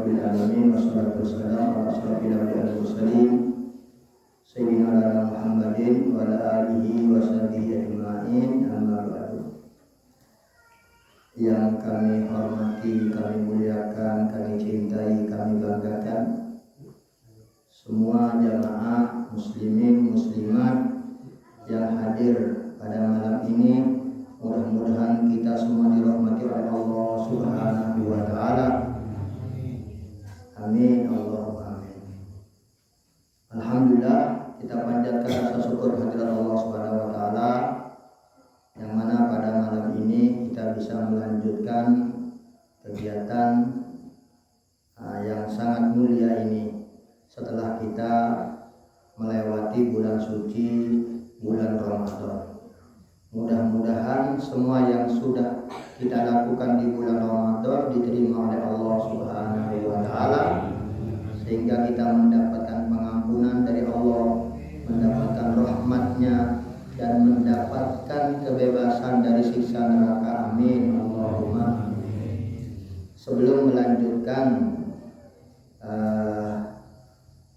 rabbil alamin wassalatu wassalamu ala asyrofil anbiya'i wal mursalin sayyidina Muhammadin wa ala alihi wa sahbihi ajma'in, amma ba'du. Yang kami hormati, kami muliakan, kami cintai, kami banggakan semua jamaah muslimin muslimat yang hadir pada malam ini. Mudah-mudahan kita semua dirahmati oleh Allah Subhanahu wa taala. Amin Allahumma amin. Alhamdulillah, kita panjatkan rasa syukur kehadirat Allah Subhanahu wa taala yang mana pada malam ini kita bisa melanjutkan kegiatan yang sangat mulia ini setelah kita melewati bulan suci, bulan Ramadan. Mudah-mudahan semua yang sudah kita lakukan di bulan Ramadan diterima oleh Allah Subhanahu wa taala, sehingga kita mendapatkan pengampunan dari Allah, mendapatkan rahmatnya, dan mendapatkan kebebasan dari siksa neraka. Amin Allahumma amin. Sebelum melanjutkan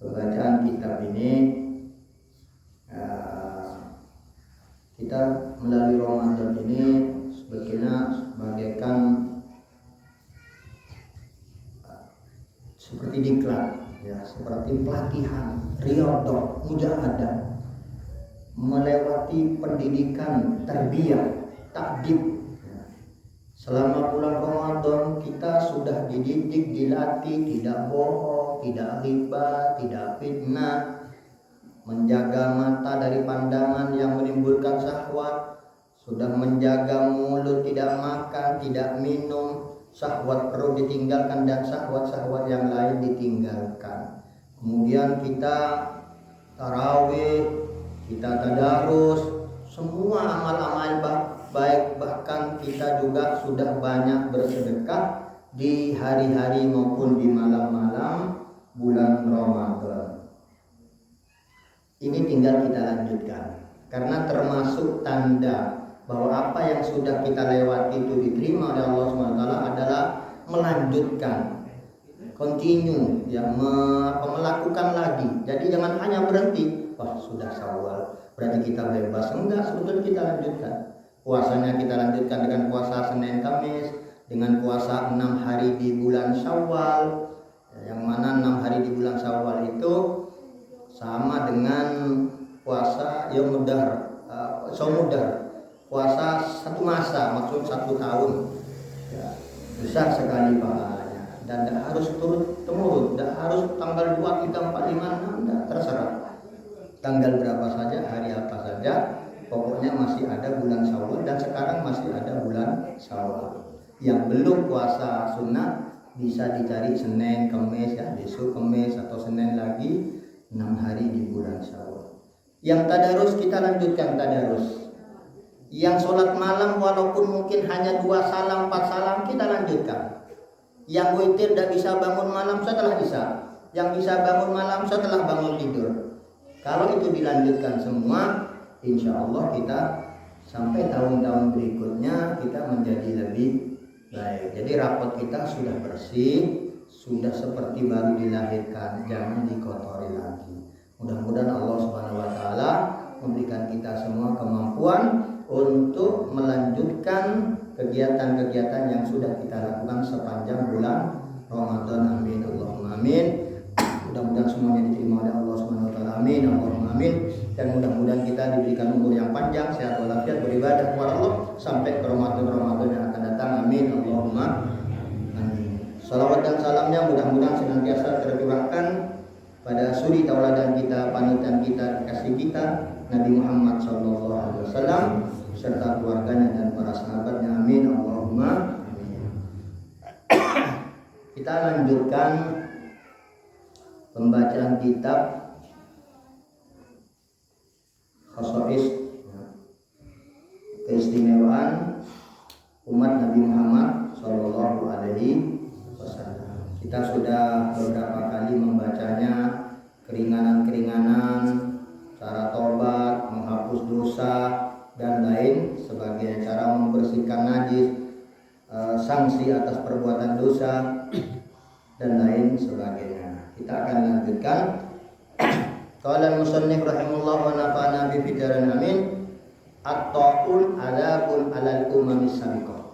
pembacaan kitab ini, kita melalui Ramadan ini sebetulnya bagaikan seperti diklat, ya, seperti pelatihan, riyadhah, mujahadah, melewati pendidikan tarbiyah, takdib. Selama bulan Ramadan kita sudah dididik, dilatih tidak bohong, tidak riba, tidak fitnah, menjaga mata dari pandangan yang menimbulkan syahwat, sudah menjaga mulut tidak makan, tidak minum, syahwat perlu ditinggalkan dan syahwat-syahwat yang lain ditinggalkan. Kemudian kita tarawih, kita tadarus, semua amal-amal baik, bahkan kita juga sudah banyak bersedekah di hari-hari maupun di malam-malam bulan Ramadan. Ini tinggal kita lanjutkan, karena termasuk tanda bahwa apa yang sudah kita lewati itu diterima oleh Allah SWT adalah melanjutkan, continue, ya, melakukan lagi. Jadi jangan hanya berhenti, wah sudah Syawal berarti kita bebas. Enggak, sebetulnya kita lanjutkan. Puasanya kita lanjutkan dengan puasa Senin Kamis, dengan puasa 6 hari di bulan Syawal, yang mana 6 hari di bulan Syawal itu sama dengan puasa Yaumudar, Saumudar, puasa satu masa, maksud 1 tahun, ya, besar sekali pahalanya. Dan tidak harus turut temurun, tidak harus tanggal 2, 3, 4, 5, 6, tidak, terserah tanggal berapa saja, hari apa saja, pokoknya masih ada bulan Syawal. Dan sekarang masih ada bulan Syawal. Yang belum puasa sunnah bisa dicari Senin, Kamis, ya, besok Kamis atau Senin lagi, 6 hari di bulan Syawal. Yang tadarus kita lanjutkan tadarus. Yang sholat malam walaupun mungkin hanya 2 salam, 4 salam, kita lanjutkan. Yang witir tidak bisa bangun malam setelah isya, yang bisa bangun malam setelah bangun tidur. Kalau itu dilanjutkan semua, insya Allah kita sampai tahun-tahun berikutnya kita menjadi lebih baik. Jadi rapot kita sudah bersih, sudah seperti baru dilahirkan, jangan dikotori lagi. Mudah-mudahan Allah Subhanahu wa taala memberikan kita semua kemampuan untuk melanjutkan kegiatan-kegiatan yang sudah kita lakukan sepanjang bulan Ramadan. Amin Allahumma amin. Mudah-mudahan semuanya diterima oleh Allah Subhanahu wa taala. Amin Allahumma amin. Dan mudah-mudahan kita diberikan umur yang panjang, sehat walafiat, beribadah kepada Allah sampai ke Ramadan yang akan datang. Amin Allahumma amin. Salawat dan salamnya mudah-mudahan senantiasa tercurahkan pada suri tauladan kita, panutan kita, kasih kita, Nabi Muhammad SAW serta keluarganya dan para sahabatnya. Amin Allahumma amin. Kita lanjutkan pembacaan kitab Khosais, keistimewaan umat Nabi Muhammad SAW. Kita sudah beberapa kali membacanya, keringanan-keringanan, cara tobat, menghapus dosa, dan lain sebagai cara membersihkan najis, sanksi atas perbuatan dosa. dan lain sebagainya. Kita akan lanjutkan. Qala al-musannif rahimahullah wa nafa'ana bi fidaran amin. At-ta'un alaqun 'alal umamis sabiqah.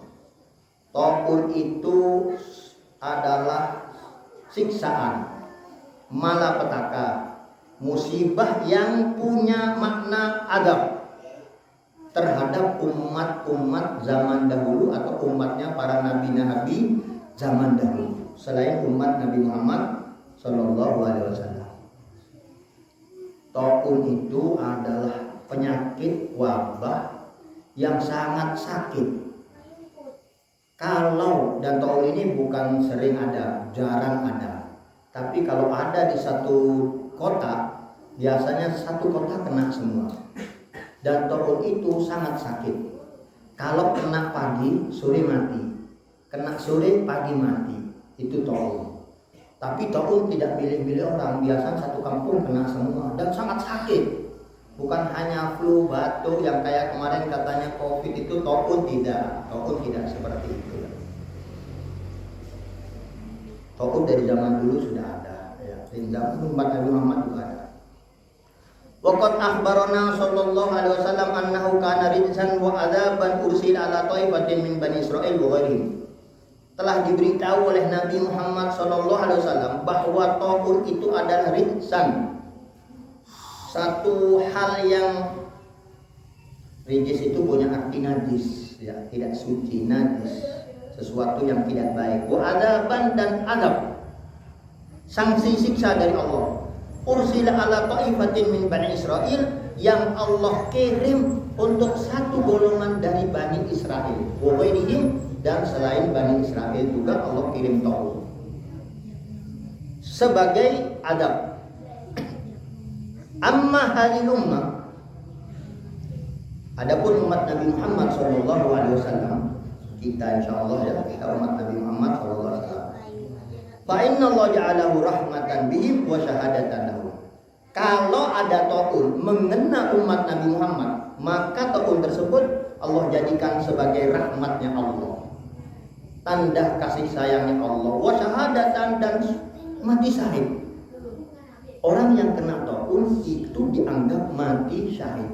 Ta'un itu adalah siksaan, malapetaka, musibah yang punya makna azab terhadap umat-umat zaman dahulu atau umatnya para nabi-nabi zaman dahulu selain umat Nabi Muhammad Shallallahu Alaihi Wasallam. Taun itu adalah penyakit wabah yang sangat sakit. Kalau dan taun ini bukan sering ada, jarang ada. Tapi kalau ada di satu kota, biasanya satu kota kena semua. Dan taun itu sangat sakit. Kalau kena pagi, sore mati. Kena sore, pagi mati. Itu taun. Tapi taun tidak pilih-pilih orang, biasanya satu kampung kena semua dan sangat sakit. Bukan hanya flu, batuk yang kayak kemarin katanya COVID itu, taun tidak. Taun tidak seperti itu. Taun dari zaman dulu sudah ada, ya. Dari zaman umat Nabi Muhammad juga ada. Waqad akhbarana sallallahu alaihi wasallam annahu kana rijsan wa adzaban ursila ala taifatin min bani Israil wa ghairihim. Telah diberitahu oleh Nabi Muhammad sallallahu alaihi wasallam bahwa taun itu adalah rijsan. Satu hal yang rijis itu punya arti najis, ya, tidak suci, najis, sesuatu yang tidak baik. Wa adzaban dan adab, sanksi siksa dari Allah. Ursila ala ta'ifatin min bani Israil, yang Allah kirim untuk satu golongan dari Bani Israel. Wa ghairihim, dan selain Bani Israel juga Allah kirim taun sebagai adab. Amma halil ummah, adapun umat Nabi Muhammad sallallahu alaihi wasallam, kita insyaallah ya, kita umat Nabi Muhammad sallallahu alaihi wasallam. Fa inna Allah ja'alahu rahmatan bihim wa syahadatan lahum. Kalau ada taun mengena umat Nabi Muhammad, maka taun tersebut Allah jadikan sebagai rahmatnya Allah, tanda kasih sayangnya Allah, wa syahadatan, dan mati syahid. Orang yang kena taun itu dianggap mati syahid,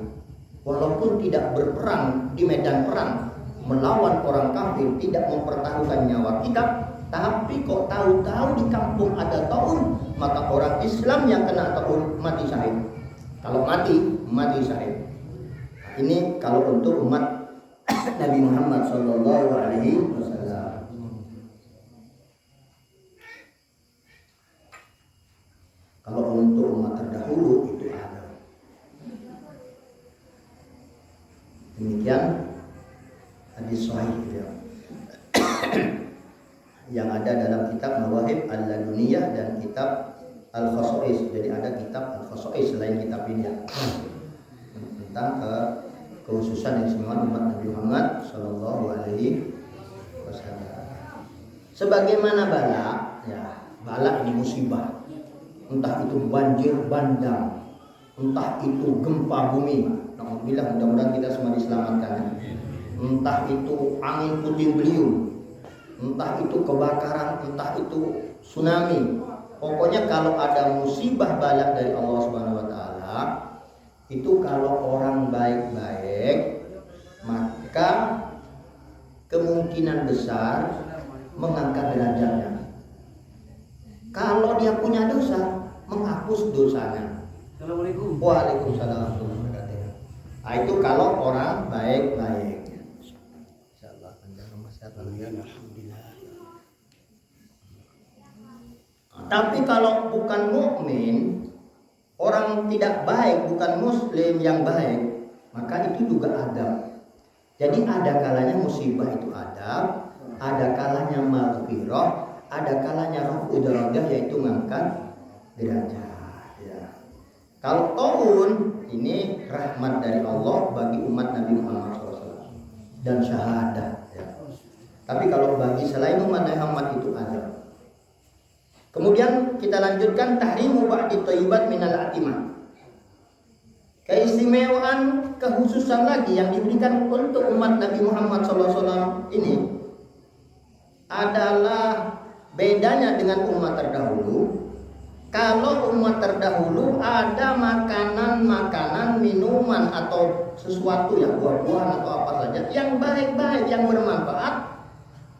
walaupun tidak berperang di medan perang melawan orang kafir, tidak mempertaruhkan nyawa kita, tapi kok tahu-tahu di kampung ada taun, maka orang Islam yang kena taun mati syahid. Kalau mati syahid. Ini kalau untuk umat Nabi Muhammad sallallahu alaihi wasallam. Kalau untuk umat terdahulu itu ada. Demikian hadis sahih ya. Yang ada dalam kitab Mawahib Al-Laduniyah dan kitab Al-Khasa'is. Jadi ada kitab Al-Khasa'is selain kitab ini ya. Tentang kekhususan yang semua umat Nabi Muhammad sallallahu alaihi wasallam. Sebagaimana bala, ya, bala ini musibah. Entah itu banjir bandang, entah itu gempa bumi. Alhamdulillah, mudah-mudahan kita semua diselamatkan. Entah itu angin puting beliung, entah itu kebakaran, entah itu tsunami. Pokoknya kalau ada musibah bala dari Allah Subhanahu wa taala, itu kalau orang baik-baik, maka kemungkinan besar mengangkat derajatnya. Kalau dia punya dosa, menghapus dosanya. Assalamualaikum. Waalaikumsalam. Nah, itu kalau orang baik-baik. Insyaallah panjang umur sehat walafiat. Alhamdulillah. Tapi kalau bukan mukmin, orang tidak baik, bukan muslim yang baik, maka itu juga adab. Jadi ada kalanya musibah itu adab, ada kalanya maghfirah, ada kalanya rafu darajah, yaitu mengangkat derajat. Ya. Kalau taun ini rahmat dari Allah bagi umat Nabi Muhammad SAW dan syahadat. Ya. Tapi kalau bagi selain umat Nabi Muhammad itu ada. Kemudian kita lanjutkan tahrimu ba'di thayyibat minal atimah. Keistimewaan, kekhususan lagi yang diberikan untuk umat Nabi Muhammad SAW ini adalah Bedanya dengan umat terdahulu, kalau umat terdahulu ada makanan-makanan, minuman atau sesuatu ya, buah-buahan atau apa saja yang baik-baik, yang bermanfaat,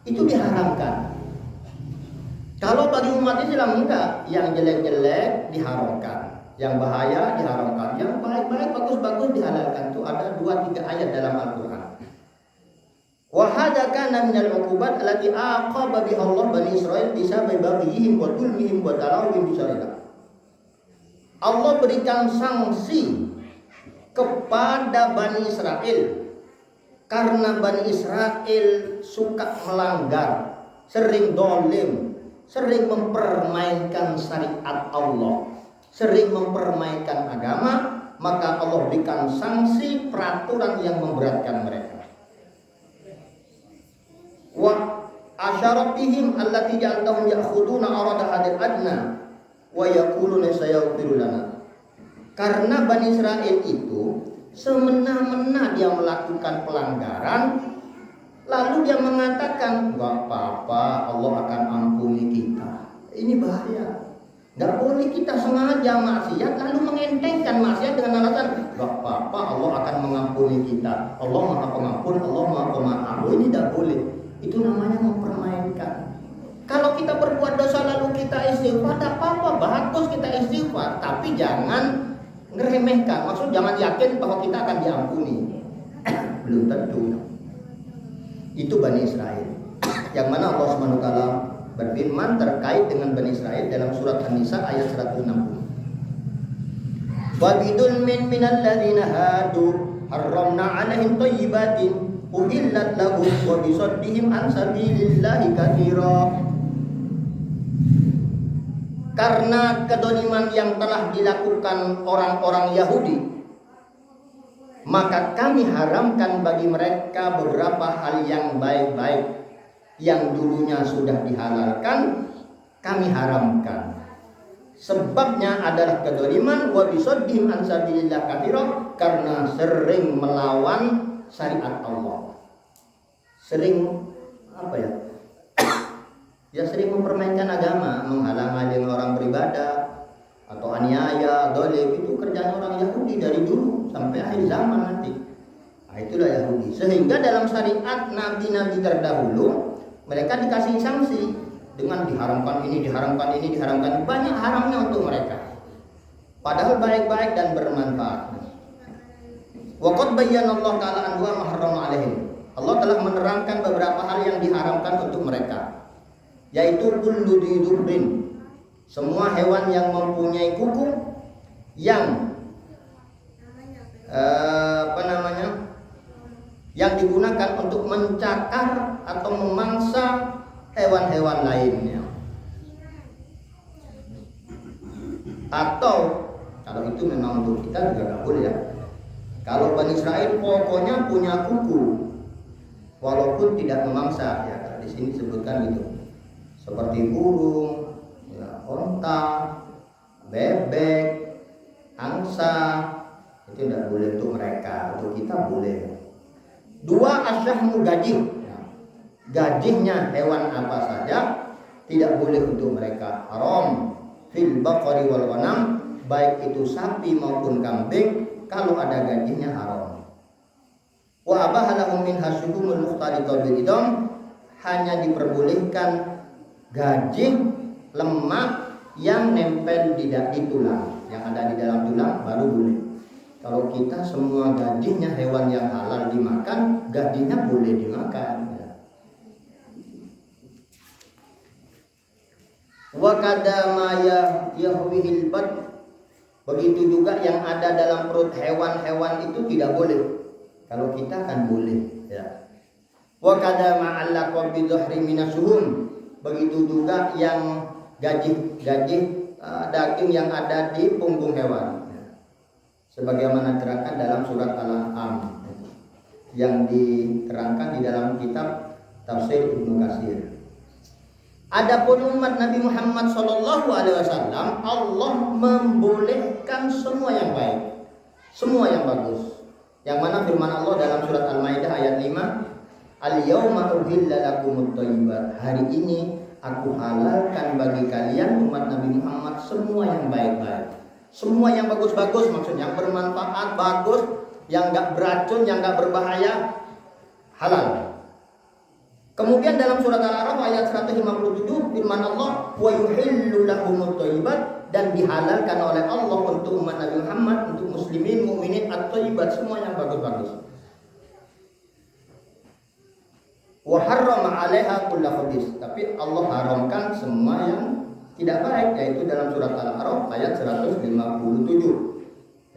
itu diharamkan. Kalau bagi umat Islam enggak, yang jelek-jelek diharamkan, yang bahaya diharamkan, yang baik-baik, bagus-bagus dihalalkan. Itu ada 2-3 ayat dalam Al-Quran. Wa hadza kana minal 'uqubat allati aqaba biha Allah Bani Israil bisababi baghihim wa dhulmihim wa talawihim bisyariah. Allah berikan sanksi kepada Bani Israel karena Bani Israel suka melanggar, sering dolim, sering mempermainkan syariat Allah, sering mempermainkan agama, maka Allah berikan sanksi peraturan yang memberatkan mereka. Wa asyaratihim allati ja'altahum ya'khuduna arada hadil adna wa yaquluna sayaghfiru lana. Karena Bani Israel itu semena-mena dia melakukan pelanggaran, lalu dia mengatakan, "Enggak apa-apa, Allah akan ampuni kita." Ini bahaya. Enggak boleh kita sengaja maksiat lalu mengentengkan maksiat dengan alasan, "Enggak apa-apa, Allah akan mengampuni kita. Allah Maha Pengampun, Allah Maha Pemaaf." Ini tidak boleh. Itu namanya mempermainkan. Kalau kita berbuat dosa lalu kita istighfar, tak apa-apa, bagus kita istighfar, tapi jangan ngeremehkan. Maksud jangan yakin bahwa kita akan diampuni. Belum tentu. Itu Bani Israel. Yang mana Allah SWT berfirman terkait dengan Bani Israel dalam surat An-Nisa ayat 160. Wa bidulmin minal ladzina hadu harramna 'alaihim thayyibatin uhillat lahum wa bisaddihim an sabilillahi katsira. Karena kedoliman yang telah dilakukan orang-orang Yahudi, maka kami haramkan bagi mereka beberapa hal yang baik-baik yang dulunya sudah dihalalkan, kami haramkan. Sebabnya adalah kedoliman, wa bisaddihim an sabilillahi katsira, karena sering melawan syariat Allah, sering apa ya? Ya sering mempermainkan agama, menghalang-halangi orang beribadah atau aniaya, dolim. Itu kerjaan orang Yahudi dari dulu sampai akhir zaman nanti. Nah, itulah Yahudi. Sehingga dalam syariat nabi-nabi terdahulu mereka dikasih sanksi dengan diharamkan ini, diharamkan ini, diharamkan. Banyak haramnya untuk mereka. Padahal baik-baik dan bermanfaat. Wa qad bayyana Allah ta'ala anwa ma harrama 'alaihim. Allah telah menerangkan beberapa hal yang diharamkan untuk mereka, yaitu kullu dzurrin, semua hewan yang mempunyai kuku yang yang digunakan untuk mencakar atau memangsa hewan-hewan lainnya. Atau kalau itu memang untuk kita juga nggak boleh ya. Kalau Bani Israel pokoknya punya kuku, walaupun tidak memangsa, ya di sini sebutkan gitu, seperti burung, ya, onta, bebek, angsa, itu tidak boleh untuk mereka. Untuk kita boleh. 2 asyahmu gajih, ya. Gajihnya hewan apa saja tidak boleh untuk mereka. Haram fil baqari wal ghanam, baik itu sapi maupun kambing. Kalau ada gajihnya haram. Wa abahalahum min hasyuhumul mukhtalita bil idam, hanya diperbolehkan gajih lemak yang nempel di tulang, yang ada di dalam tulang baru boleh. Kalau kita semua gajihnya hewan yang halal dimakan, gajihnya boleh dimakan. Wa kadama yahwihil bad, begitu juga yang ada dalam perut hewan-hewan itu tidak boleh. Kalau kita kan boleh, ya. Wa kadama allaqa bi dhahri minasuhum, begitu juga yang gajih daging yang ada di punggung hewan. Sebagaimana diterangkan dalam surat Al-An'am yang diterangkan di dalam kitab Tafsir Ibnu Katsir. Adapun umat Nabi Muhammad SAW, Allah membolehkan semua yang baik, semua yang bagus. Yang mana firman Allah dalam surat Al-Maidah ayat 5, Al-yawma uhilla lakumut thayyibat, hari ini Aku halalkan bagi kalian umat Nabi Muhammad semua yang baik-baik, semua yang bagus-bagus, maksudnya yang bermanfaat, bagus, yang enggak beracun, yang enggak berbahaya, halal. Kemudian dalam surat Al-A'raf ayat 157 firman Allah, wa yuhillu lahumut thayyibat, dan dihalalkan oleh Allah untuk umat Nabi Muhammad, untuk muslimin, mukminin, at-thayyibat, semua yang bagus-bagus. Wa harrama 'alaiha kullu khabith, tapi Allah haramkan semua yang tidak baik, yaitu dalam surat Al-A'raf ayat 157.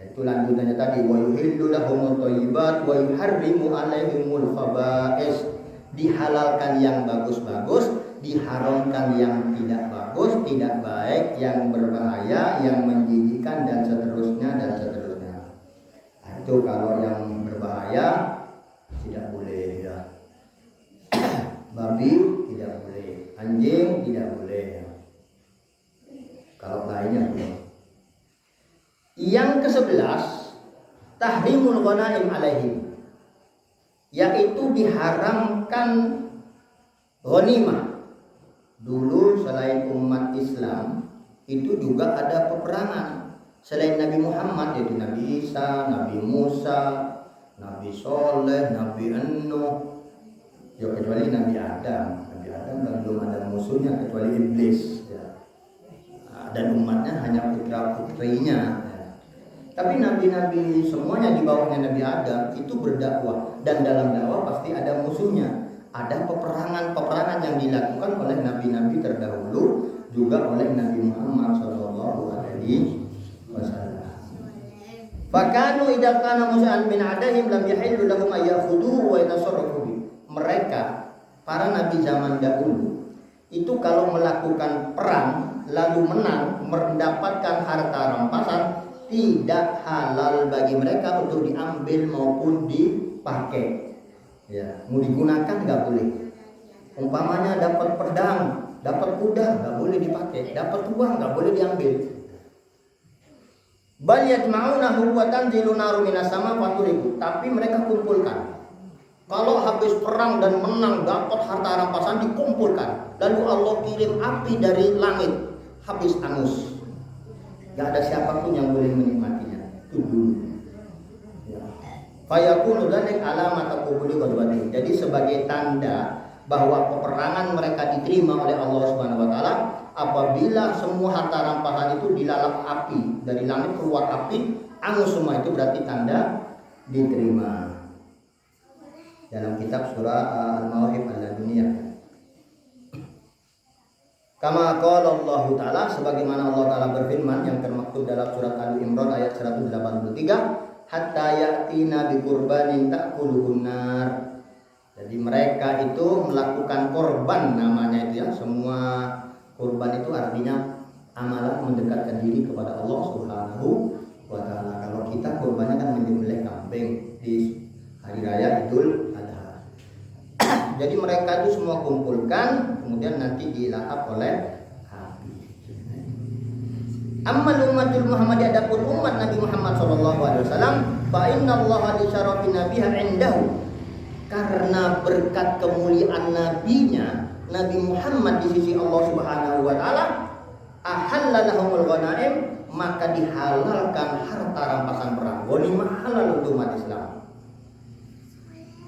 Yaitu lanjutannya tadi, wa yuhillu lahumut thayyibat wa yuharrimu 'alaihimul khaba'is. Dihalalkan yang bagus-bagus, diharamkan yang tidak bagus, tidak baik, yang berbahaya, yang menjijikkan, dan seterusnya dan seterusnya. Nah, itu kalau yang berbahaya tidak boleh ya. Babi tidak boleh, anjing tidak boleh ya. Kalau bayinya boleh. Yang ke-11, tahrimul ghanaim alaihim, yaitu diharamkan ghanimah. Dulu selain umat Islam itu juga ada peperangan. Selain Nabi Muhammad, yaitu Nabi Isa, Nabi Musa, Nabi Soleh, Nabi Nuh, ya kecuali Nabi Adam. Nabi Adam belum ada musuhnya kecuali iblis ya. Dan umatnya hanya putra-putrinya. Tapi nabi-nabi semuanya di bawahnya Nabi Adam itu berdakwah, dan dalam dakwah pasti ada musuhnya. Ada peperangan yang dilakukan oleh nabi-nabi terdahulu, juga oleh Nabi Muhammad SAW. Fakanu idza kana musa'an min adahim lam yahillu lahum ayakhudhu wa yatasarrafu. Mereka para nabi zaman dahulu itu kalau melakukan perang lalu menang, mendapatkan harta rampasan, tidak halal bagi mereka untuk diambil maupun dipakai. Ya, mau digunakan nggak boleh. Umpamanya dapat pedang, dapat kuda, nggak boleh dipakai. Dapat uang, nggak boleh diambil. Bal yajma'unahu wa tanzilu naru minas sama faturiku. Tapi mereka kumpulkan. Kalau habis perang dan menang dapat harta rampasan dikumpulkan. Lalu Allah kirim api dari langit, habis angus. Gak ada siapapun yang boleh menikmatinya. Itu dulu. Fayakunu dzalik alamat qabuli ghadabati. Jadi sebagai tanda bahwa peperangan mereka diterima oleh Allah Subhanahu wa taala apabila semua harta rampasan itu dilalap api, dari langit keluar api, angus semua, itu berarti tanda diterima. Dalam kitab surah Al-Mawahib Al-Laduniyah. Kama qala Allah Ta'ala, sebagaimana Allah Ta'ala berfirman yang termaktub dalam surat Al-Imran ayat 183, hatta ya'tina bi qurbanin ta'kuluhun nar. Jadi mereka itu melakukan korban, namanya itu ya. Semua korban itu artinya amalan mendekatkan diri kepada Allah Subhanahu wa taala. Kalau kita korbannya kan menyembelih kambing di hari raya Idul Adha. Jadi mereka itu semua kumpulkan, kemudian nanti dilahap oleh api. Ammal ummatul Muhammadiyah, adapun umat Nabi Muhammad sallallahu alaihi wasallam, fa innallaha li syarafi nabiha indahu, karena berkat kemuliaan nabinya Nabi Muhammad di sisi Allah Subhanahu wa taala, ahalla lahumul ghanaim, maka dihalalkan harta rampasan perang. Ghanimah halal untuk umat Islam.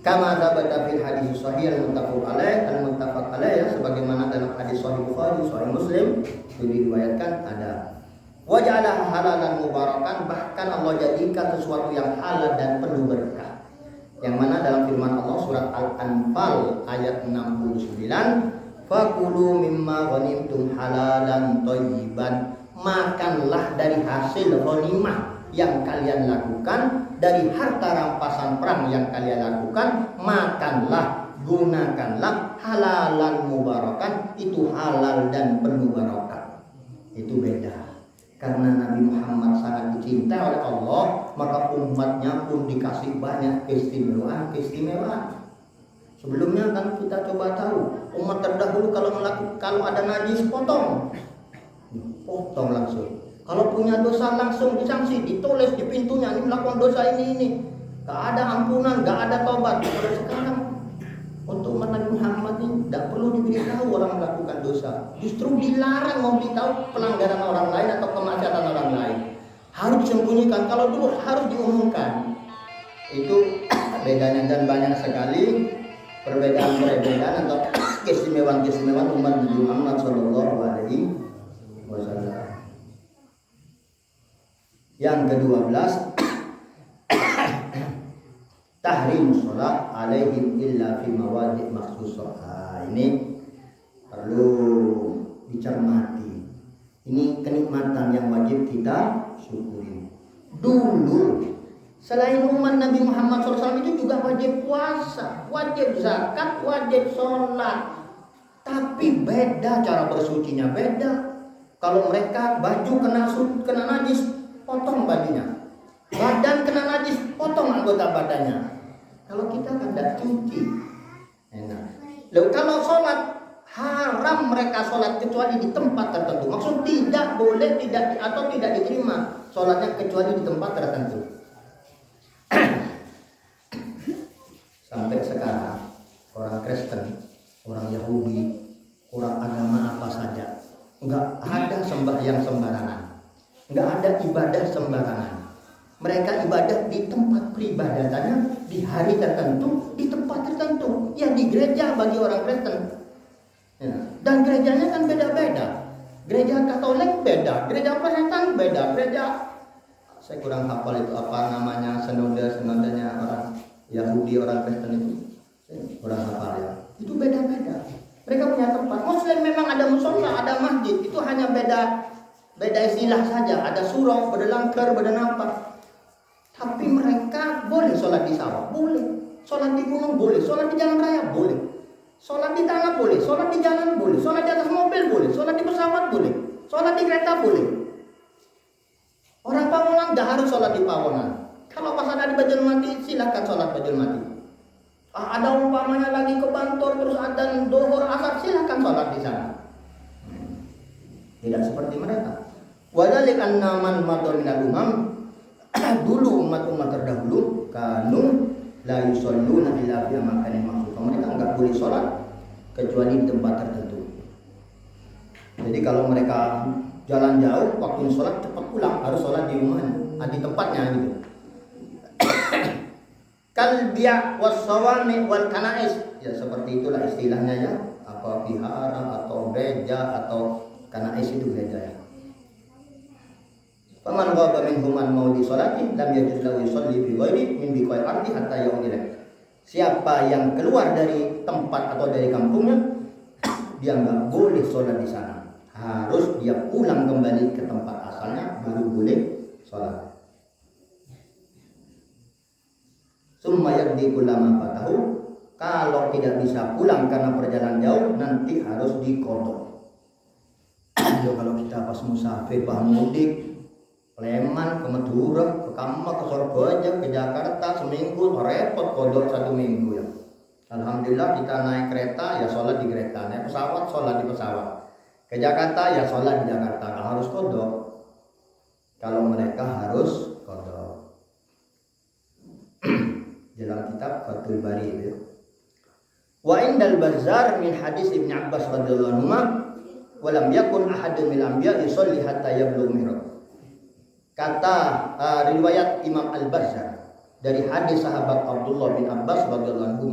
Kama sabata fil hadis sahih al-muttafaq alaih, sebagaimana dalam hadis sahih Bukhari, sahih Muslim itu diriwayatkan ada. Wa ja'ala halalan mubarakan, bahkan Allah jadikan sesuatu yang halal dan penuh berkah. Yang mana dalam firman Allah surat Al-Anfal ayat 69, fakulu mimma ghanimtum halalan thayyiban, makanlah dari hasil ghanimah yang kalian lakukan, dari harta rampasan perang yang kalian lakukan, makanlah, gunakanlah halalan mubarakan, itu halal dan penuh barokah. Itu beda. Karena Nabi Muhammad sangat dicintai oleh Allah, maka umatnya pun dikasih banyak keistimewaan. Sebelumnya kan kita coba tahu, umat terdahulu kalau ada najis potong langsung. Kalau punya dosa langsung disanksi, ditulis di pintunya, ini melakukan dosa ini. Gak ada ampunan, gak ada tobat. Kalau sekarang Untuk umat Nabi Muhammad ini tidak perlu diberitahu orang melakukan dosa. Justru dilarang memberitahu pelanggaran orang lain atau kemaksiatan orang lain. Harus disembunyikan. Kalau dulu harus diumumkan. Itu bedanya dan banyak sekali perbedaan atau keistimewaan umat Nabi Muhammad Shallallahu Alaihi Wasallam. Yang ke-12, tahrim sholat alaihim illa fi mawadi' makhsusah. Ini perlu dicermati. Ini kenikmatan yang wajib kita syukuri. Dulu selain umat Nabi Muhammad SAW itu juga wajib puasa, wajib zakat, wajib sholat. Tapi beda cara bersucinya, beda. Kalau mereka baju kena najis, potong bajunya. Badan kena najis, potong anggota badannya. Kalau kita kan tidak cuci, enak. Lalu kalau sholat, haram mereka sholat kecuali di tempat tertentu. Maksud tidak boleh atau tidak diterima sholatnya kecuali di tempat tertentu. Sampai sekarang orang Kristen, orang Yahudi, orang agama apa saja, nggak ada sembahyang sembarangan, nggak ada ibadah sembarangan. Mereka ibadah di tempat peribadatannya, di hari tertentu, di tempat tertentu. Ya di gereja bagi orang Kristen. Ya. Dan gerejanya kan beda-beda. Gereja Katolik beda, gereja Protestan beda, gereja saya kurang hafal itu apa namanya, senodenya orang Yahudi, orang Kristen itu. Saya kurang hafal ya. Itu beda-beda. Mereka punya tempat. Muslim memang ada musola, ada masjid. Itu hanya beda istilah saja. Ada surau, beda langkar, beda apa. Tapi mereka boleh sholat di sawah, boleh. Sholat di gunung boleh, sholat di jalan raya boleh. Sholat di tanah boleh, sholat di jalan boleh, sholat di atas mobil boleh, sholat di pesawat boleh, sholat di kereta boleh. Orang Pamulang tidak harus sholat di Pawangan. Kalau pas ada di Bajulmati, silakan sholat Bajulmati. Ada umpamanya lagi ke Bantul, terus ada dohor asar, silakan sholat di sana. Tidak seperti mereka. Wadalik an-naman madon minal umam. Dulu umat-umat terdahulu kanu la yusalluna illa fi makanin makhsus. Mereka enggak boleh sholat kecuali di tempat tertentu. Jadi kalau mereka jalan jauh, waktu sholat cepat pulang, harus sholat di rumahnya, di tempatnya gitu. Kalbiya was-sawami wal kanais, ya seperti itulah istilahnya ya, apa vihara atau gereja atau kanais itu gereja ya. Faman ghaba minhum an maudi sholati lam yajuz lahu yusalli fi ghairi min biqai ardi hatta yaudila. Siapa yang keluar dari tempat atau dari kampungnya, dia enggak boleh sholat di sana. Harus dia pulang kembali ke tempat asalnya baru boleh sholat. Summa yaqdi kullama fatahu. Kalau tidak bisa pulang karena perjalanan jauh, nanti harus diqadha. Kalau kita pas musafir mudik Sleman ke Madura, ke Kamma, ke Surabaya, ke Jakarta seminggu, repot kodok 1 minggu ya. Alhamdulillah kita naik kereta ya sholat di kereta, naik pesawat sholat di pesawat. Ke Jakarta ya sholat di Jakarta, nggak harus kodok. Kalau mereka harus kodok. Dalam kitab Fathul Bari itu. Wa indal Bazzar min hadis Ibnu Abbas radhiyallahu anhu, wa lam yakun ahadun min anbiya yusalli hatta yablugh mihrab. Kata riwayat Imam Al-Bazzar dari hadis sahabat Abdullah bin Abbas radhiyallahu anhu,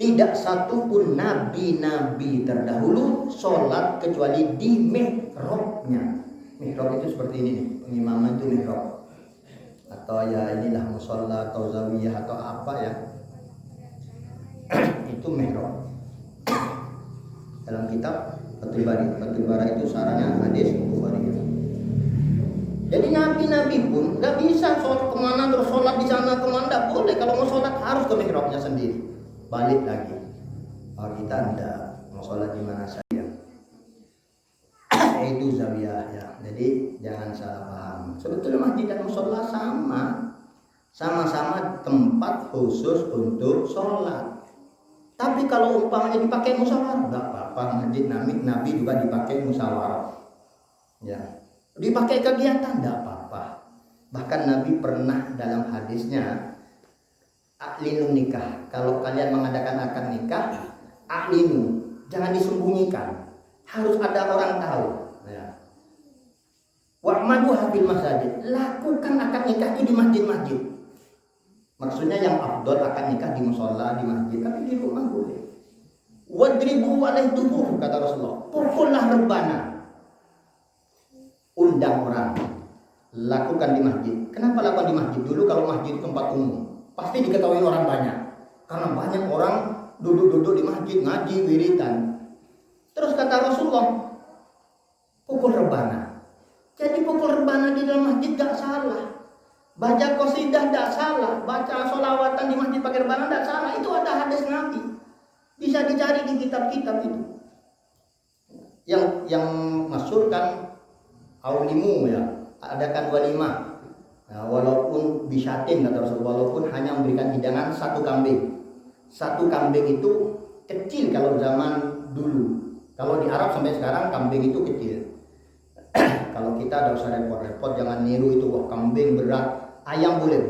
tidak satu pun nabi-nabi terdahulu sholat kecuali di mihrabnya. Mihrab itu seperti ini nih, pengimaman itu mihrab. Atau ya inilah musholla atau zawiyah atau apa ya. Itu mihrab. Dalam kitab Fathul Bari itu sarana hadis Bukhari. Jadi nabi-nabi pun nggak bisa sholat kemana terus sholat di sana kemana, nggak boleh. Kalau mau sholat harus ke mihrabnya sendiri, balik lagi. Kalau kita tidak mau sholat di mana saja, itu zawiyah ya. Jadi jangan salah paham. Sebetulnya masjid dan mushola sama-sama tempat khusus untuk sholat. Tapi kalau umpamanya dipakai musyawarah, nggak apa-apa. Masjid Nabi juga dipakai musyawarah. Ya. Dipakai kegiatan tidak apa-apa. Bahkan Nabi pernah dalam hadisnya Aklinu nikah. Kalau kalian mengadakan akad nikah, aklinu, jangan disembunyikan. Harus ada orang tahu. Ya. Wa'madu habil masajid. Lakukan akad nikah itu di masjid-masjid. Maksudnya yang afdol akad nikah di musola, di masjid, tapi di rumah boleh. Wadribu alaih dubur, kata Rasulullah. Pukullah rebana. Undang orang. Lakukan di masjid. Kenapa lakukan di masjid? Dulu kalau masjid itu tempat umum, pasti diketahui orang banyak. Karena banyak orang duduk-duduk di masjid, ngaji, wiridan. Terus kata Rasulullah, pukul rebana. Jadi pukul rebana di dalam masjid gak salah. Baca qasidah gak salah. Baca sholawatan di masjid pakai rebana gak salah. Itu ada hadis Nabi. Bisa dicari di kitab-kitab itu. Yang masyhur kan aulimu ya, adakan walimah. Nah, walaupun bisyatin kata Rasul, walaupun hanya memberikan hidangan satu kambing. Satu kambing itu kecil kalau zaman dulu. Kalau di Arab sampai sekarang kambing itu kecil. Kalau kita ada usah repot-repot, jangan niru itu, wah kambing berat. Ayam boleh.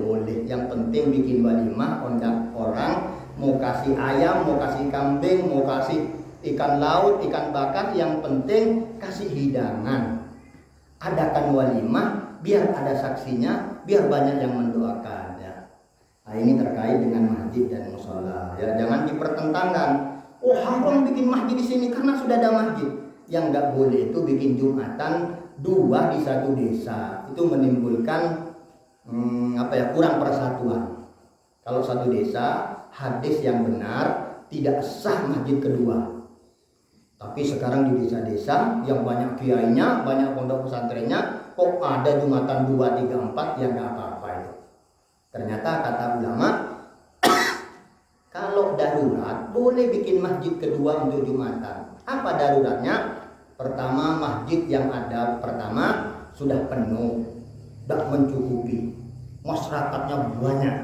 Yang penting bikin walimah, undang orang, mau kasih ayam, mau kasih kambing, mau kasih ikan laut, ikan bakar, yang penting kasih hidangan. Adakan walimah, biar ada saksinya, biar banyak yang mendoakan ya. Nah, ini terkait dengan masjid dan musola ya. Jangan dipertentangkan. Oh, haram bikin masjid di sini karena sudah ada masjid. Yang nggak boleh itu bikin jumatan dua di satu desa. Itu menimbulkan kurang persatuan. Kalau satu desa, hadis yang benar tidak sah masjid kedua. Tapi sekarang di desa-desa yang banyak kiainya, banyak pondok pesantrennya, kok ada jumatan 2, 3, 4 yang nggak apa-apa itu. Ternyata kata ulama, kalau darurat boleh bikin masjid kedua untuk jumatan. Apa daruratnya? Pertama, masjid yang ada pertama sudah penuh, tidak mencukupi, masyarakatnya banyak.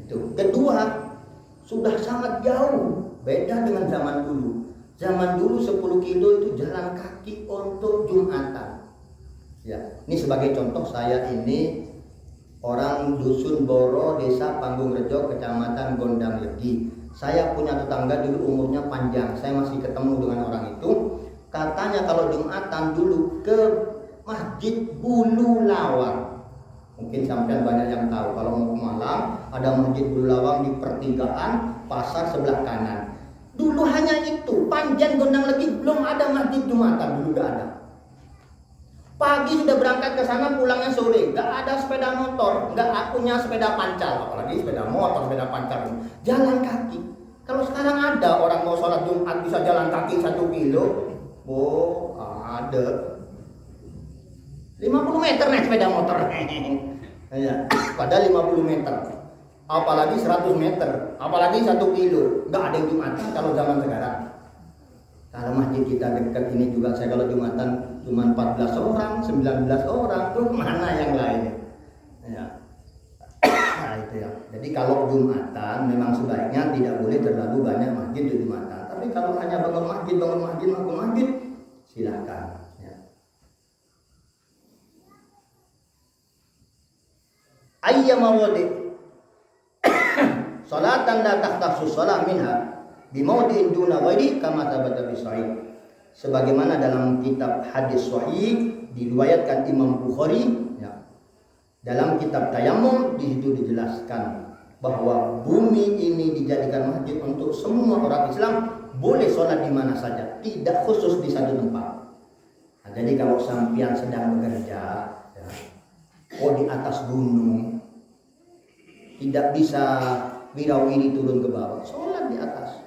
Itu. Kedua, sudah sangat jauh, beda dengan zaman dulu. Zaman dulu 10 kilo itu jalan kaki untuk jumatan. Ya, ini sebagai contoh, saya ini orang dusun Boro, desa Panggungrejo, kecamatan Gondang Legi. Saya punya tetangga dulu umurnya panjang. Saya masih ketemu dengan orang itu. Katanya kalau jumatan dulu ke Masjid Bulu Lawang. Mungkin sampai banyak yang tahu. Kalau mau ke Malang, ada Masjid Bulu Lawang di pertigaan pasar sebelah kanan. Dulu hanya itu, panjang Gondang Legi, belum ada masjid jumatan, dulu gak ada. Pagi sudah berangkat ke sana, pulangnya sore, gak ada sepeda motor, gak punya sepeda pancal, apalagi sepeda motor, sepeda pancal, jalan kaki. Kalau sekarang ada orang mau sholat Jumat bisa jalan kaki 1 kilo, oh ada. 50 meter naik sepeda motor, padahal 50 meter. Apalagi 100 meter, apalagi 1 kilo, nggak ada yang jumatan kalau zaman sekarang. Kalau masjid kita dekat ini juga, saya kalau jumatan cuma 14 orang, 19 orang, tuh mana yang lainnya? Ya. Nah itu ya. Jadi kalau jumatan memang sebaiknya tidak boleh terlalu banyak masjid di jumatan. Tapi kalau hanya bangun masjid, silakan. Ya. Ayyamawadi. Salatan la takhtassu shalah minha bimaudin duna ghairi kama thabata fi sahih. Sebagaimana dalam kitab hadis sahih diriwayatkan Imam Bukhari ya. Dalam kitab Tayammum di situ dijelaskan bahwa bumi ini dijadikan masjid untuk semua orang Islam, boleh sholat di mana saja, tidak khusus di satu tempat. Nah, jadi kalau sampean sedang bekerja ya, di atas gunung tidak bisa wirawiri turun ke bawah, sholat di atas.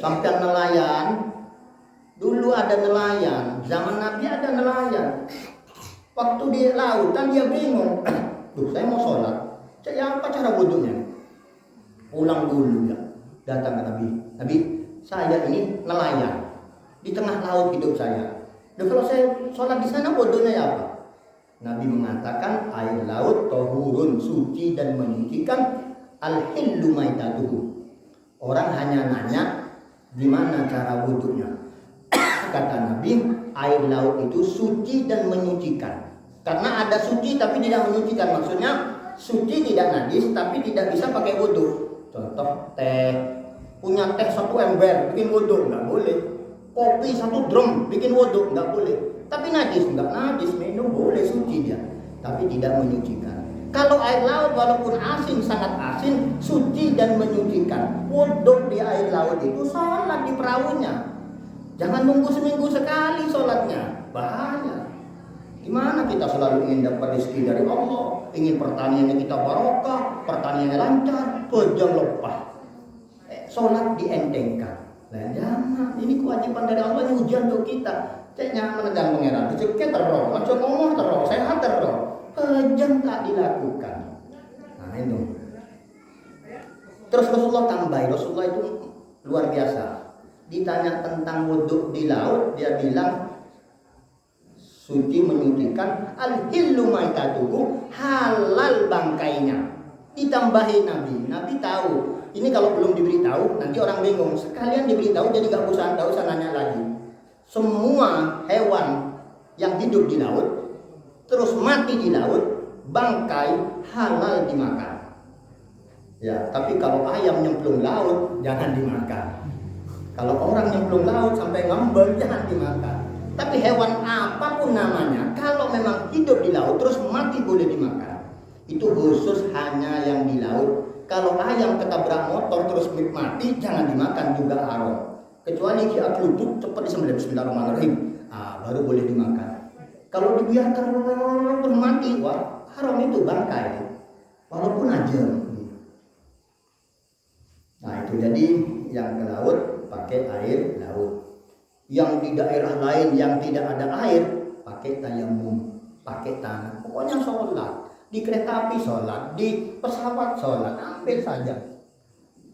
Sampai nelayan, dulu ada nelayan, zaman Nabi ada nelayan. Waktu di lautan dia bingung, duh saya mau sholat, apa cara wudhunya? Pulang dulu ya, datang ke Nabi. Nabi, saya ini nelayan, di tengah laut hidup saya. Duh kalau saya sholat di sana wudhunya apa? Nabi mengatakan air laut tohurun, suci dan menyucikan. Al-hillu maitatuhu. Orang hanya nanya gimana cara wudhunya. Kata Nabi, air laut itu suci dan menyucikan. Karena ada suci tapi tidak menyucikan. Maksudnya suci tidak najis tapi tidak bisa pakai wudhu. Contoh teh, punya teh 1 ember bikin wudhu nggak boleh. Kopi 1 drum bikin wudhu nggak boleh. Tapi najis nggak najis, minum boleh, suci dia, tapi tidak menyucikan. Kalau air laut walaupun asin, sangat asin, suci dan menyucikan. Wudhu di air laut itu sholat di perahunya. Jangan nunggu seminggu sekali sholatnya, bahaya. Gimana kita selalu ingin dapat rezeki dari Allah, ingin pertaniannya kita barokah, pertaniannya lancar, jangan lupa sholat dientengkan. Nah, jangan, ini kewajiban dari Allah, ini ujian untuk kita. Ceknya menegang pangeran, rezeki terus, macam ngomong terus, sehat terus, jangan tak dilakukan. Nah itu. Terus Rasulullah itu luar biasa. Ditanya tentang wudhu di laut, dia bilang suci menyucikan, al-hillu maitatuhu, halal bangkainya. Ditambahin Nabi tahu. Ini kalau belum diberitahu nanti orang bingung. Sekalian diberitahu jadi gak usah nanya lagi. Semua hewan yang hidup di laut terus mati di laut, bangkai halal dimakan. Ya, tapi kalau ayam nyemplung laut jangan dimakan. Kalau orang nyemplung laut sampai ngambang jangan dimakan. Tapi hewan apapun namanya, kalau memang hidup di laut terus mati boleh dimakan. Itu khusus hanya yang di laut. Kalau ayam ketabrak motor terus mati jangan dimakan, juga haram. Kecuali dia keluduk cepat disembelih bismillahirrahmanirrahim, baru boleh dimakan. Kalau dibiarkan terus mati, wah haram, itu bangkai. Walaupun aja. Nah itu jadi yang ke laut pakai air laut. Yang di daerah lain yang tidak ada air pakai tayamum, pakai tanah. Pokoknya sholat. Di kereta api sholat, di pesawat sholat, ambil saja.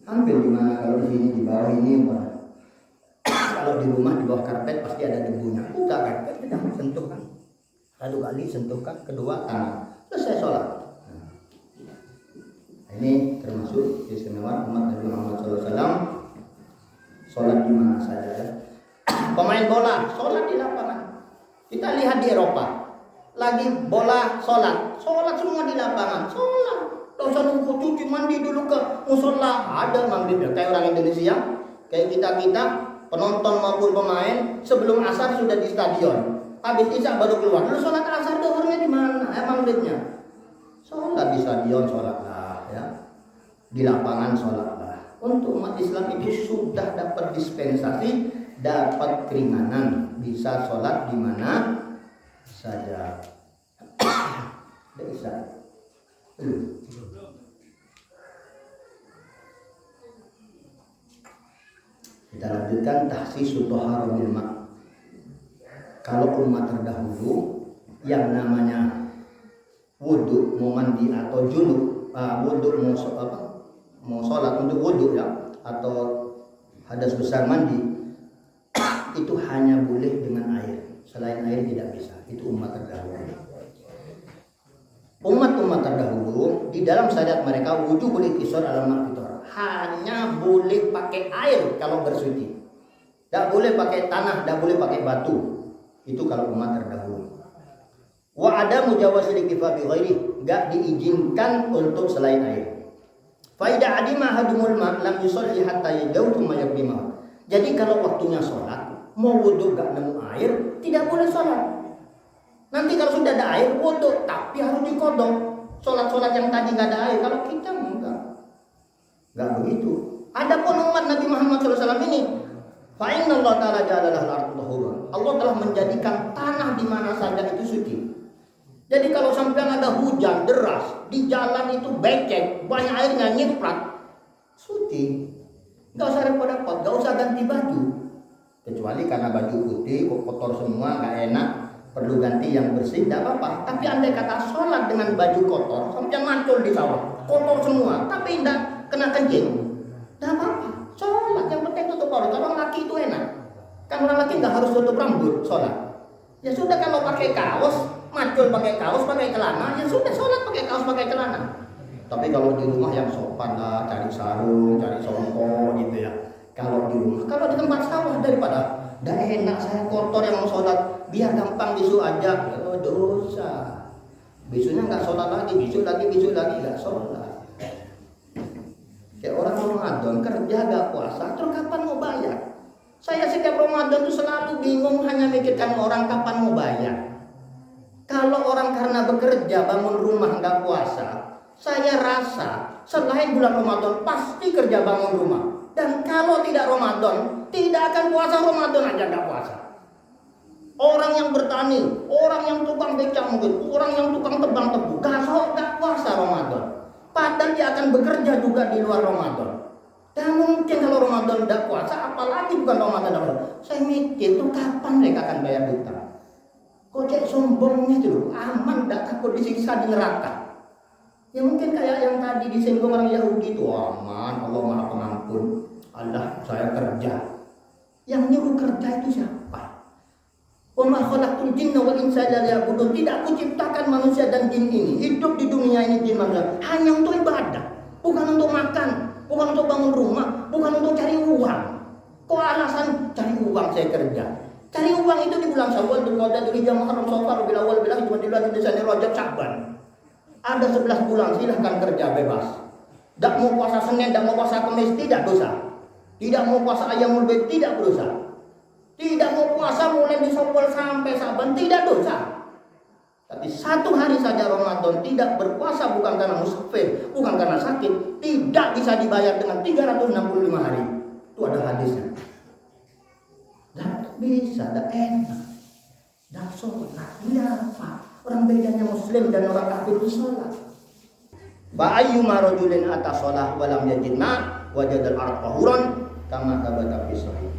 Ambil di mana, kalau di sini di bawah ini, kalau di rumah di bawah karpet pasti ada debunya. Buka karpet, kita sentuhkan. 1 kali sentuhkan, kedua tangan, selesai sholat. Nah, ini termasuk keistimewaan umat Nabi Muhammad SAW. Sholat di mana saja. Pemain bola sholat di lapangan. Kita lihat di Eropa. Lagi bola sholat semua di lapangan, sholat. Tidak usah nunggu cuci mandi dulu ke musola, ada maghrib. Kayak orang Indonesia, kayak kita penonton maupun pemain sebelum asar sudah di stadion, habis isya baru keluar. Lalu sholat asar duhurnya di mana? Maghribnya sholat di stadion, sholatlah ya, di lapangan sholatlah. Untuk umat Islam itu sudah dapat dispensasi, dapat keringanan, bisa sholat di mana saja. Bisa. Kita lanjutkan tahsis toharobil ma. Kalau umat terdahulu yang namanya wudhu mau mandi atau junub, wudhu mau sholat untuk wudhu ya, atau hadas besar mandi, itu hanya boleh dengan air. Selain air tidak bisa. Itu umat terdahulu. Umat-umat terdahulu di dalam syariat mereka wudhu boleh kisor alamat fitor, hanya boleh pakai air kalau bersuci. Tidak boleh pakai tanah, tidak boleh pakai batu. Itu kalau umat terdahulu. Wa ada mujawazil iktifa bi ghairi, enggak diizinkan untuk selain air. Fa idza adima hadumul ma lam yusalli hatta yajau thumma yaqdima. Jadi kalau waktunya sholat, mau wudhu enggak nemu air, tidak boleh sholat. Nanti kalau sudah ada air, wudhu, tapi harus dikodok. Sholat-sholat yang tadi nggak ada air, kalau kita nggak begitu. Adapun umat Nabi Muhammad SAW ini, fa'inna Allah Ta'ala ja'alalah al-ardu tahuran. Allah telah menjadikan tanah di mana saja itu suci. Jadi kalau sampai ada hujan deras, di jalan itu becek, banyak airnya nyiprat, suci. Nggak usah repot-repot, nggak usah ganti baju. Kecuali karena baju putih, kotor semua, nggak enak, perlu ganti yang bersih, tidak apa-apa. Tapi andai kata sholat dengan baju kotor, sampai mancul di sawah, kotor semua, tapi tidak kena kencing, tidak apa-apa. Sholat yang penting tutup aurat. Orang laki itu enak, kan orang laki nggak harus tutup rambut sholat. Ya sudah, kalau pakai kaos, mancul pakai kaos, pakai celana, ya sudah sholat pakai kaos, pakai celana. Tapi kalau di rumah yang sopan lah, cari sarung, cari songkok gitu ya. Kalau di rumah, kalau di tempat sawah, daripada dah enak saya kotor yang mau sholat, biar gampang bisu aja, dosa. Besoknya nggak sholat lagi, besok lagi nggak sholat. Kayak orang Ramadan kerja nggak puasa, terus kapan mau bayar? Saya setiap Ramadan tuh selalu bingung, hanya mikirkan orang kapan mau bayar. Kalau orang karena bekerja bangun rumah nggak puasa, saya rasa selain bulan Ramadan pasti kerja bangun rumah. Dan kalau tidak Ramadan, tidak akan puasa Ramadan aja nggak puasa. Orang yang bertani, orang yang tukang becak mungkin, orang yang tukang tebang tebu, nggak puasa Ramadan. Padahal dia akan bekerja juga di luar Ramadan. Dan mungkin kalau Ramadan tidak puasa, apalagi bukan Ramadan. Saya mikir tuh kapan mereka akan bayar hutang. Kok kayak sombongnya tuh, aman tidak takut disiksa di neraka. Ya mungkin kayak yang tadi disinggung orang Yahudi itu, aman, Allah Maha Pengampun, Allah saya kerja. Yang nyuruh kerja itu siapa? Wa ma khalaqtul jinna wal insa illa liya'budun. Tidak kuciptakan manusia dan jin ini hidup di dunia ini jin manusia hanya untuk ibadah, bukan untuk makan, bukan untuk bangun rumah, bukan untuk cari uang. Kok alasan cari uang saya kerja? Cari uang itu di bulan Syawal, Dzulqa'dah, Dzulhijjah, Muharram, Safar, Rabiul Awwal, Rabiul Akhir, Jumadil Awal, Desember, Rajab, Syaban. Ada 11 bulan, silahkan kerja bebas. Tidak mau puasa Senin, tidak mau puasa Kamis, tidak dosa. Tidak mau puasa Ayyamul Bid, tidak berdosa. Tidak mau puasa mulai di Syawal sampai Syaban, tidak dosa. Tapi satu hari saja Ramadan tidak berpuasa bukan karena musafir, bukan karena sakit, tidak bisa dibayar dengan 365 hari. Itu ada hadisnya. Tidak bisa, tidak enak. Tidak sholat, ini apa? Orang bedanya muslim dan orang kafir itu sholat. Ba'ayyuma rajulin atas sholat walam yajid ma wajadal arq tahuran kama thabata fi sahih.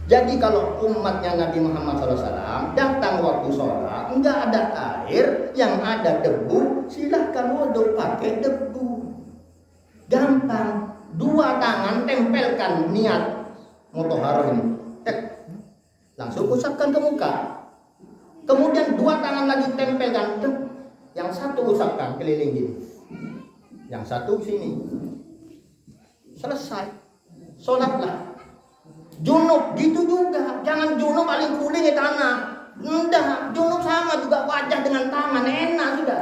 Jadi kalau umatnya Nabi Muhammad SAW datang waktu sholat enggak ada air, yang ada debu, silahkan wudu pakai debu. Gampang, 2 tangan tempelkan niat mutahharah ini, langsung usapkan ke muka. Kemudian 2 tangan lagi tempelkan, yang satu usapkan keliling gini, yang satu sini. Selesai, sholatlah. Junub gitu juga, jangan junub paling kuling di tanah. Enggak, junub sama juga wajah dengan tangan, enak sudah.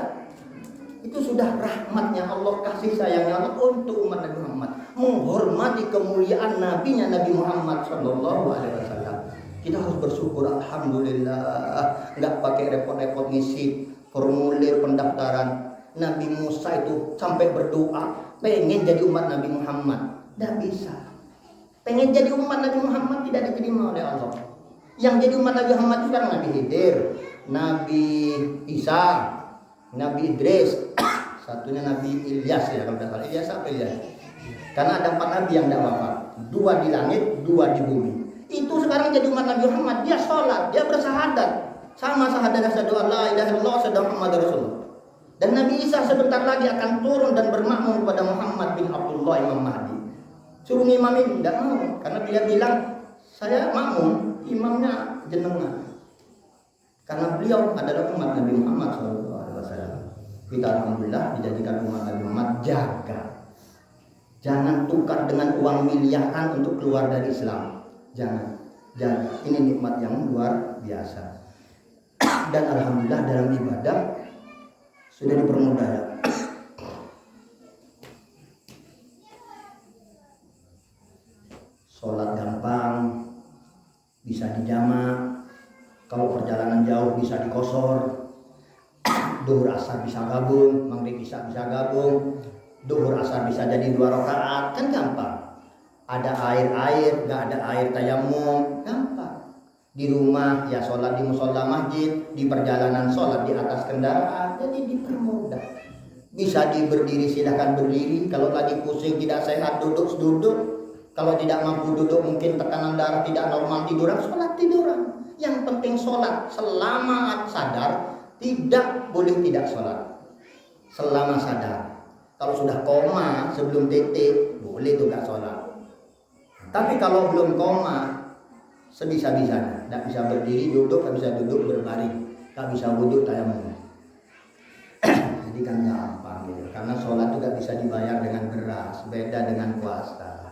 Itu sudah rahmatnya Allah, kasih sayangnya Allah untuk umat Nabi Muhammad, menghormati kemuliaan nabinya Nabi Muhammad SAW. Kita harus bersyukur, alhamdulillah, nggak pakai repot-repot ngisi formulir pendaftaran. Nabi Musa itu sampai berdoa pengen jadi umat Nabi Muhammad, nggak bisa. Pengen jadi umat Nabi Muhammad tidak diterima oleh Allah. Yang jadi umat Nabi Muhammad itu sekarang Nabi Khidir, Nabi Isa, Nabi Idris, satunya Nabi Ilyas ya kalau tidak salah. Ilyas apa Ilyas? Karena ada 4 nabi yang tidak wafat, 2 di langit, 2 di bumi. Itu sekarang jadi umat Nabi Muhammad, dia sholat, dia bersahadat, sama syahadat asyhadu an la ilaha illallah wa asyhadu anna Muhammadar Rasulullah. Dan Nabi Isa sebentar lagi akan turun dan bermakmum kepada Muhammad bin Abdullah Imam Mahdi. Suruh ngimamin, tidak mau, karena dia bilang saya makmum, imamnya jenengan. Karena beliau adalah umat Nabi Muhammad SAW. Kita alhamdulillah dijadikan umat Nabi Muhammad, jaga. Jangan tukar dengan uang miliaran untuk keluar dari Islam. Jangan, jaga. Ini nikmat yang luar biasa. Dan alhamdulillah dalam ibadah sudah dipermudah ya. Sholat gampang, bisa dijamak. Kalau perjalanan jauh bisa dikosor. Duhur asar bisa gabung, maghrib bisa gabung. Duhur asar bisa jadi 2 rakaat, kan gampang. Ada air, nggak ada air tayamum, gampang. Di rumah ya sholat di musola masjid, di perjalanan sholat di atas kendaraan, jadi dipermudah. Bisa berdiri silahkan berdiri, kalau lagi pusing tidak sehat duduk. Kalau tidak mampu duduk, mungkin tekanan darah tidak normal, tiduran, sholat tiduran. Yang penting sholat selama sadar, tidak boleh tidak sholat selama sadar. Kalau sudah koma sebelum titik, boleh tuh gak sholat. Tapi kalau belum koma, sebisa-bisanya, tidak bisa berdiri, duduk, tidak bisa duduk berbaring, tidak bisa wudhu, tayamum. Jadi kan gampang gitu. Karena sholat itu gak bisa dibayar dengan beras, beda dengan puasa.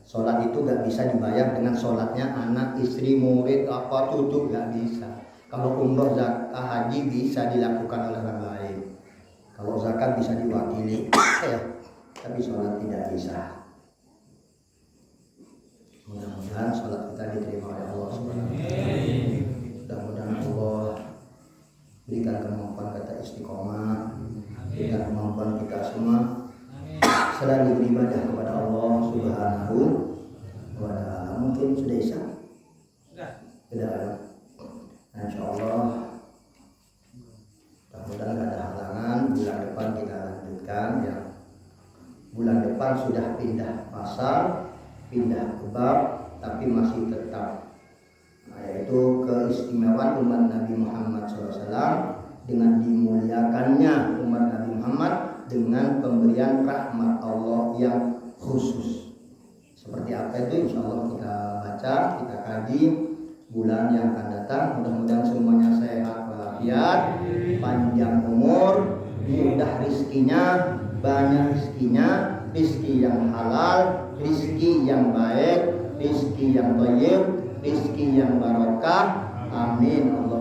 Sholat itu gak bisa dibayar dengan sholatnya anak, istri, murid, apa, cucu, gak bisa. Kalau umroh, zakah, haji bisa dilakukan oleh orang lain. Kalau zakat bisa diwakili, ya, tapi sholat tidak bisa. Mudah-mudahan sholat kita diterima oleh Allah Subhanahu wa taala. Mudah-mudahan Allah berikan kemampuan kita istiqomah, berikan kemampuan kita semua selalu beribadah kepada Allah Subhanahu wa taala. Mungkin sudah isya? Sudah. Insyaallah mudah-mudahan tidak ada halangan, bulan depan kita lanjutkan ya. Bulan depan sudah pindah pasal, pindah ke bab, tapi masih tetap yaitu keistimewaan umat Nabi Muhammad SAW dengan dimuliakannya umat Nabi Muhammad dengan pemberian rahmat Allah yang khusus. Seperti apa itu insya Allah kita baca, kita kaji bulan yang akan datang. Mudah-mudahan semuanya sehat walafiat, panjang umur, mudah rizkinya, banyak rizkinya, rizki yang halal, rizki yang baik, rizki yang thayyib, rizki yang barokah. Amin. Allah